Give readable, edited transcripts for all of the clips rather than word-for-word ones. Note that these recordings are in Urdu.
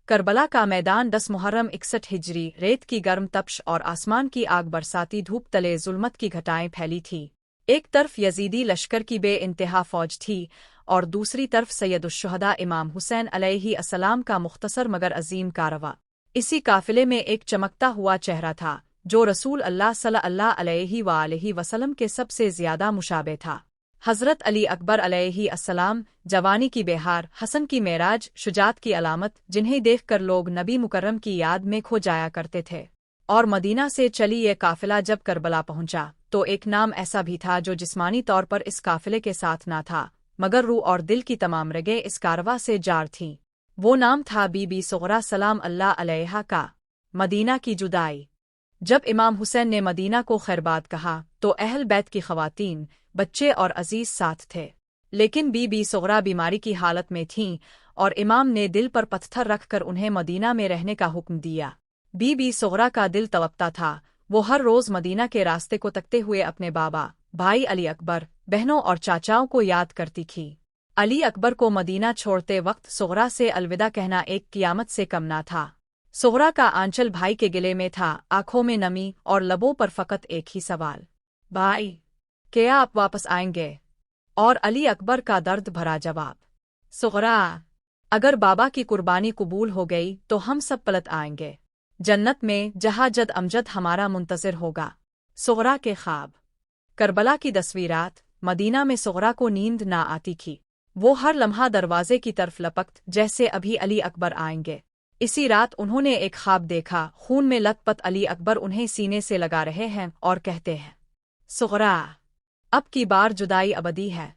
کربلا کا میدان 10 محرم 61 ہجری ریت کی گرم تپش اور آسمان کی آگ برساتی دھوپ تلے ظلمت کی گھٹائیں پھیلی تھی۔ ایک طرف یزیدی لشکر کی بے انتہا فوج تھی اور دوسری طرف سید الشہداء امام حسین علیہ السلام کا مختصر مگر عظیم کارواں۔ اسی قافلے میں ایک چمکتا ہوا چہرہ تھا جو رسول اللہ صلی اللہ علیہ وآلہ وسلم کے سب سے زیادہ مشابہ تھا۔ حضرت علی اکبر علیہ السلام، جوانی کی بہار، حسن کی معراج، شجاعت کی علامت، جنہیں دیکھ کر لوگ نبی مکرم کی یاد میں کھو جایا کرتے تھے۔ اور مدینہ سے چلی یہ قافلہ جب کربلا پہنچا تو ایک نام ایسا بھی تھا جو جسمانی طور پر اس قافلے کے ساتھ نہ تھا، مگر روح اور دل کی تمام رگیں اس کارواں سے جار تھیں۔ وہ نام تھا بی بی صغرا سلام اللہ علیہا کا۔ مدینہ کی جدائی۔ جب امام حسین نے مدینہ کو خیرباد کہا تو اہل بیت کی خواتین، بچے اور عزیز ساتھ تھے، لیکن بی بی صغرا بیماری کی حالت میں تھیں اور امام نے دل پر پتھر رکھ کر انہیں مدینہ میں رہنے کا حکم دیا۔ بی بی صغرا کا دل تڑپتا تھا، وہ ہر روز مدینہ کے راستے کو تکتے ہوئے اپنے بابا، بھائی علی اکبر، بہنوں اور چاچاؤں کو یاد کرتی تھی۔ علی اکبر کو مدینہ چھوڑتے وقت صغرا سے الوداع کہنا ایک قیامت سے کم نہ تھا۔ صغرا کا آنچل بھائی کے گلے میں تھا، آنکھوں میں نمی اور لبوں پر فقط ایک ہی سوال، بھائی کیا آپ واپس آئیں گے؟ اور علی اکبر کا درد بھرا جواب، صغرا اگر بابا کی قربانی قبول ہو گئی تو ہم سب پلٹ آئیں گے جنت میں، جہاں جد امجد ہمارا منتظر ہوگا۔ صغرا کے خواب۔ کربلا کی 10ویں رات، مدینہ میں صغرا کو نیند نہ آتی تھی۔ وہ ہر لمحہ دروازے کی طرف لپکت جیسے ابھی علی اکبر آئیں گے۔ اسی رات انہوں نے ایک خواب دیکھا، خون میں لت پت علی اکبر انہیں سینے سے لگا رہے ہیں اور کہتے ہیں، صغرا اب کی بار جدائی ابدی ہے۔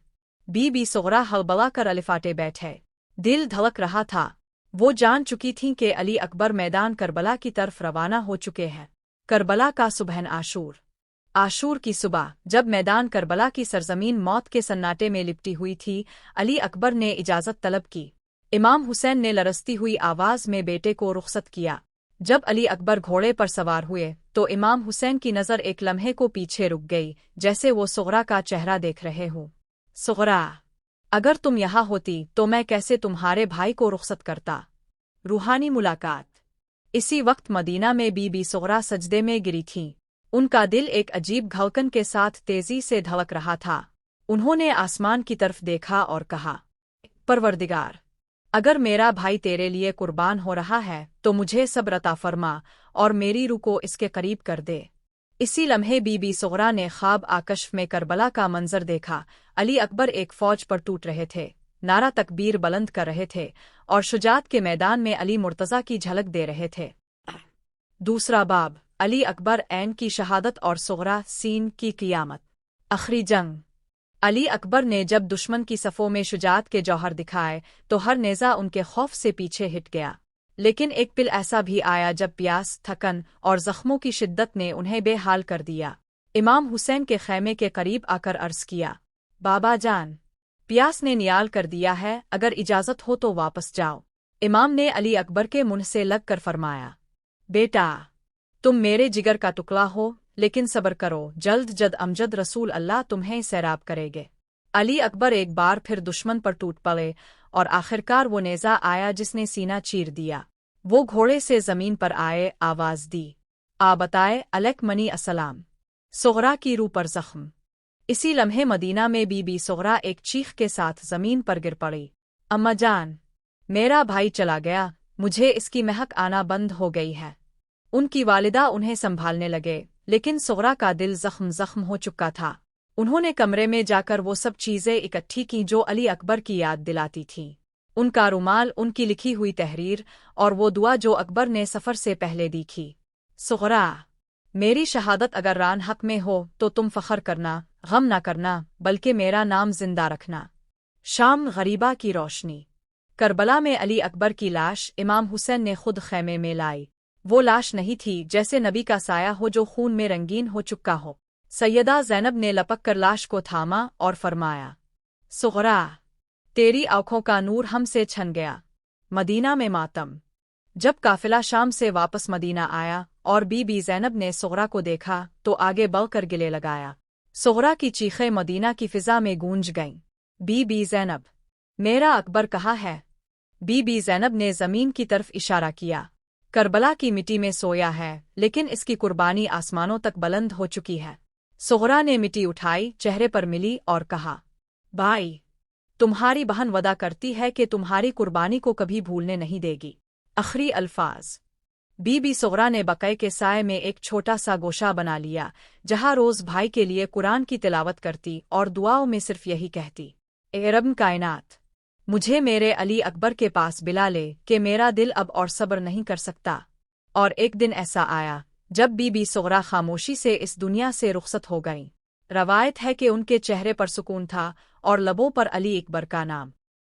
بی بی صغرا ہلبلا کر الفاٹے بیٹھے، دل دھڑک رہا تھا۔ وہ جان چکی تھیں کہ علی اکبر میدان کربلا کی طرف روانہ ہو چکے ہیں۔ کربلا کا صبحن عاشور۔ عاشور کی صبح، جب میدان کربلا کی سرزمین موت کے سناٹے میں لپٹی ہوئی تھی، علی اکبر نے اجازت طلب کی۔ امام حسین نے لرزتی ہوئی آواز میں بیٹے کو رخصت کیا۔ جب علی اکبر گھوڑے پر سوار ہوئے تو امام حسین کی نظر ایک لمحے کو پیچھے رک گئی، جیسے وہ صغرا کا چہرہ دیکھ رہے ہوں۔ صغرا اگر تم یہاں ہوتی تو میں کیسے تمہارے بھائی کو رخصت کرتا؟ روحانی ملاقات۔ اسی وقت مدینہ میں بی بی صغرا سجدے میں گری تھیں۔ ان کا دل ایک عجیب دھڑکن کے ساتھ تیزی سے دھڑک رہا تھا۔ انہوں نے آسمان کی طرف دیکھا اور کہا، پروردگار، اگر میرا بھائی تیرے لیے قربان ہو رہا ہے تو مجھے صبر عطا فرما اور میری روح کو اس کے قریب کر دے۔ اسی لمحے بی بی صغرا نے خواب آکشف میں کربلا کا منظر دیکھا۔ علی اکبر ایک فوج پر ٹوٹ رہے تھے، نعرہ تکبیر بلند کر رہے تھے اور شجاعت کے میدان میں علی مرتضیٰ کی جھلک دے رہے تھے۔ دوسرا باب، علی اکبر عین کی شہادت اور صغرا سین کی قیامت۔ آخری جنگ۔ علی اکبر نے جب دشمن کی صفوں میں شجاعت کے جوہر دکھائے تو ہر نیزہ ان کے خوف سے پیچھے ہٹ گیا، لیکن ایک پل ایسا بھی آیا جب پیاس، تھکن اور زخموں کی شدت نے انہیں بے حال کر دیا۔ امام حسین کے خیمے کے قریب آ کر عرض کیا، بابا جان، پیاس نے نیال کر دیا ہے، اگر اجازت ہو تو واپس جاؤ۔ امام نے علی اکبر کے منہ سے لگ کر فرمایا، بیٹا تم میرے جگر کا ٹکڑا ہو، لیکن صبر کرو، جلد جد امجد رسول اللہ تمہیں سیراب کرے گے۔ علی اکبر ایک بار پھر دشمن پر ٹوٹ پڑے اور آخرکار وہ نیزہ آیا جس نے سینہ چیر دیا۔ وہ گھوڑے سے زمین پر آئے، آواز دی، آ بتائے علیک منی السلام۔ صغرا کی روح پر زخم۔ اسی لمحے مدینہ میں بی بی صغرا ایک چیخ کے ساتھ زمین پر گر پڑی، اماں جان، میرا بھائی چلا گیا، مجھے اس کی مہک آنا بند ہو گئی ہے۔ ان کی والدہ انہیں سنبھالنے لگے، لیکن صغرا کا دل زخم ہو چکا تھا۔ انہوں نے کمرے میں جا کر وہ سب چیزیں اکٹھی کیں جو علی اکبر کی یاد دلاتی تھیں، ان کا رومال، ان کی لکھی ہوئی تحریر اور وہ دعا جو اکبر نے سفر سے پہلے دی تھی۔ صغرا، میری شہادت اگر ران حق میں ہو تو تم فخر کرنا، غم نہ کرنا، بلکہ میرا نام زندہ رکھنا۔ شام غریبہ کی روشنی۔ کربلا میں علی اکبر کی لاش امام حسین نے خود خیمے میں لائی۔ وہ لاش نہیں تھی جیسے نبی کا سایہ ہو جو خون میں رنگین ہو چکا ہو۔ سیدہ زینب نے لپک کر لاش کو تھاما اور فرمایا، صغرا، تیری آنکھوں کا نور ہم سے چھن گیا۔ مدینہ میں ماتم۔ جب قافلہ شام سے واپس مدینہ آیا اور بی بی زینب نے صغرا کو دیکھا تو آگے بڑھ کر گلے لگایا۔ صغرا کی چیخیں مدینہ کی فضا میں گونج گئیں، بی بی زینب، میرا اکبر کہاں ہے؟ بی بی زینب نے زمین کی طرف اشارہ کیا۔ کربلا کی مٹی میں سویا ہے، لیکن اس کی قربانی آسمانوں تک بلند ہو چکی ہے۔ صغرا نے مٹی اٹھائی، چہرے پر ملی اور کہا، بھائی، تمہاری بہن وعدہ کرتی ہے کہ تمہاری قربانی کو کبھی بھولنے نہیں دے گی۔ آخری الفاظ۔ بی بی صغرا نے بقعے کے سائے میں ایک چھوٹا سا گوشہ بنا لیا، جہاں روز بھائی کے لیے قرآن کی تلاوت کرتی اور دعاؤں میں صرف یہی کہتی، اے رب کائنات، مجھے میرے علی اکبر کے پاس بلا لے کہ میرا دل اب اور صبر نہیں کر سکتا۔ اور ایک دن ایسا آیا جب بی بی صغرا خاموشی سے اس دنیا سے رخصت ہو گئیں۔ روایت ہے کہ ان کے چہرے پر سکون تھا اور لبوں پر علی اکبر کا نام